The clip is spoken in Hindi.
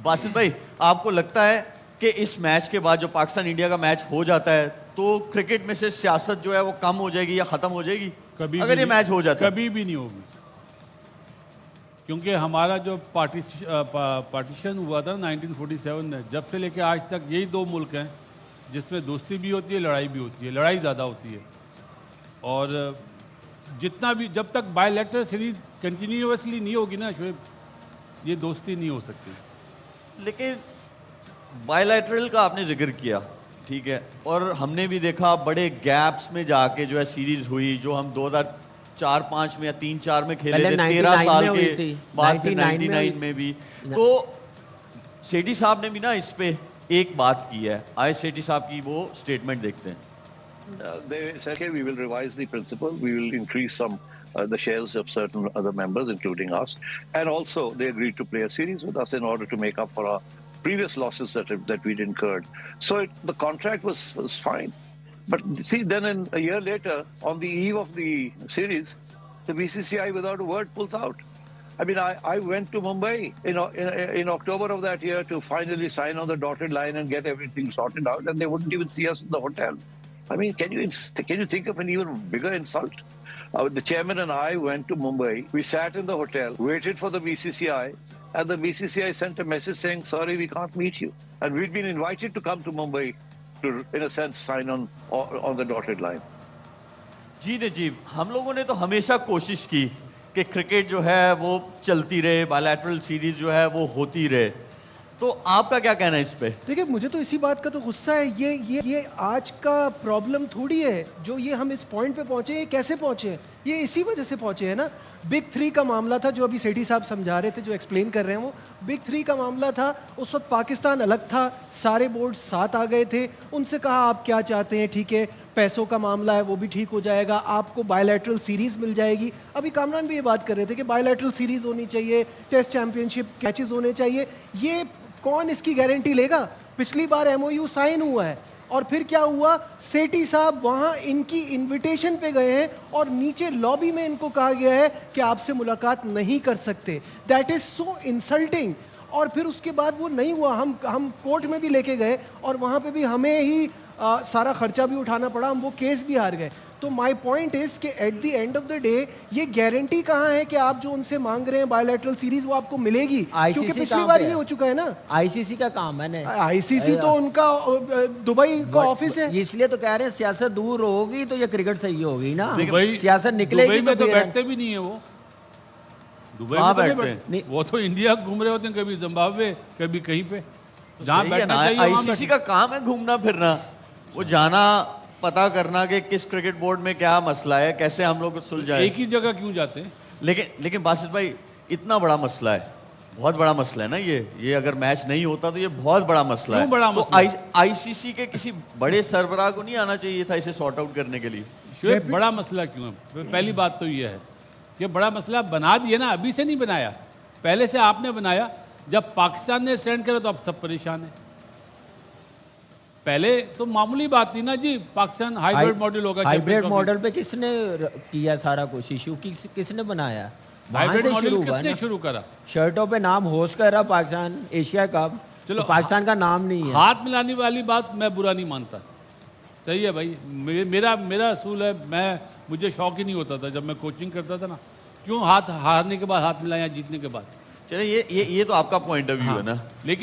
बासित भाई, आपको लगता है कि इस मैच के बाद जो पाकिस्तान इंडिया का मैच हो जाता है तो क्रिकेट में से सियासत जो है वो कम हो जाएगी या खत्म हो जाएगी अगर ये मैच हो जाता है? कभी भी नहीं होगी, क्योंकि हमारा जो पार्टीशन हुआ था 1947 में, जब से लेके आज तक यही दो मुल्क हैं जिसमें दोस्ती भी होती है, लड़ाई भी होती है। लड़ाई ज़्यादा होती है, और जितना भी जब तक बायलैटरल सीरीज कंटिन्यूअसली नहीं होगी ना शोएब, ये दोस्ती नहीं हो सकती। लेकिन बायलैटरल का आपने जिक्र किया, ठीक है, और हमने भी देखा बड़े गैप्स में जाके जो है सीरीज हुई, जो हम 2004-5 में या 3-4 में खेले थे, 13 साल के बाद फिर 99 में भी। तो सेठी साहब ने भी ना इस पे एक बात की है, आए सेठी साहब की वो स्टेटमेंट देखते हैं। They said, okay, we will revise the principle, we will increase the shares of certain other members, including us, and also they agreed to play a series with us in order to make up for our previous losses that we'd incurred. So the contract was fine. But see, then a year later, on the eve of the series, the BCCI without a word pulls out. I mean, I went to Mumbai in October of that year to finally sign on the dotted line and get everything sorted out, and they wouldn't even see us in the hotel. I mean, can you think of an even bigger insult? The chairman and I went to Mumbai. We sat in the hotel, waited for the BCCI, and the BCCI sent a message saying, sorry, we can't meet you. And we'd been invited to come to Mumbai to, in a sense, sign on the dotted line. जी नजीब, हम लोगों ने तो हमेशा कोशिश की कि क्रिकेट जो है वो चलती रहे, बायलैटरल सीरीज जो है वो होती रहे। तो आपका क्या कहना है इस पे? देखिए, मुझे तो इसी बात का तो गुस्सा है। ये आज का प्रॉब्लम थोड़ी है जो ये हम इस पॉइंट पे पहुंचे। ये कैसे पहुंचे हैं? ये इसी वजह से पहुंचे हैं ना। बिग 3 का मामला था, जो अभी सेठी साहब समझा रहे थे, जो एक्सप्लेन कर रहे हैं, वो बिग 3 का मामला था। उस वक्त पाकिस्तान अलग था, सारे बोर्ड साथ आ गए थे। उनसे कहा आप क्या चाहते हैं, ठीक है, पैसों का मामला है वो भी ठीक हो जाएगा, आपको बायलैटरल सीरीज मिल जाएगी। अभी कामरान भी ये बात कर रहे थे कि बायलैटरल सीरीज होनी चाहिए, टेस्ट चैंपियनशिप मैचेस होने चाहिए। ये कौन इसकी गारंटी लेगा? पिछली बार एमओयू साइन हुआ है और फिर क्या हुआ? सेठी साहब वहां इनकी इनविटेशन पे गए हैं और नीचे लॉबी में इनको कहा गया है कि आपसे मुलाकात नहीं कर सकते। That is so insulting. और फिर उसके बाद वो नहीं हुआ। हम कोर्ट में भी लेके गए और वहां पे भी हमें ही सारा खर्चा भी उठाना पड़ा, हम वो केस भी हार गए। तो माय पॉइंट इज कि at the end of the day ये गारंटी कहाँ है कि आप जो उनसे मांग रहे हैं बायलैटरल सीरीज वो आपको मिलेगी? क्योंकि पिछली बार भी हो चुका है ना। आईसीसी का काम है ना। आईसीसी तो उनका दुबई का ऑफिस है, इसलिए तो कह रहे हैं सियासत दूर होगी तो ये क्रिकेट सही होगी ना। दुबई सियासत निकलेगी दुबई में तो बैठते भी नहीं है वो। दुबई में बैठते हैं? वो तो इंडिया घूम रहे होते हैं, कभी जिम्बाब्वे, कभी कहीं पे। जहाँ बैठना चाहिए आईसीसी का काम है घूमना फिरना, वो जाना, पता करना कि किस क्रिकेट बोर्ड में क्या मसला है, कैसे हम लोग सुलझाएं। एक ही जगह क्यों जाते हैं? लेकिन बासित भाई, इतना बड़ा मसला है, बहुत बड़ा मसला है ना ये अगर मैच नहीं होता तो ये बहुत बड़ा मसला है। बड़ा तो आईसीसी के किसी बड़े सरबराह को नहीं आना चाहिए था इसे सॉर्ट आउट करने के लिए? शोएब, बड़ा मसला क्यों है? पहली बात तो ये है कि बड़ा मसला बना दिया ना, अभी से नहीं बनाया, पहले से आपने बनाया। जब पाकिस्तान ने स्टैंड करा तो अब सब परेशान है। पहले तो मामूली बात थी ना जी, पाकिस्तान हाइब्रिड मॉडल होगा। हाइब्रिड मॉडल पे किसने किया सारा कुछ? इशू किसने बनाया? हाइब्रिड मॉडल किसने शुरू करा? शर्टों पे नाम होस्ट कर रहा पाकिस्तान, एशिया कप। चलो, तो पाकिस्तान का नाम नहीं है। हाथ मिलाने वाली बात मैं बुरा नहीं मानता, सही है भाई। मेरा असूल है, मुझे शौक ही नहीं होता था जब मैं कोचिंग करता था ना, क्यों हारने के बाद हाथ मिलाया जीतने के बाद। चलिए, ये तो आपका पॉइंट ऑफ व्यू है ना। लेकिन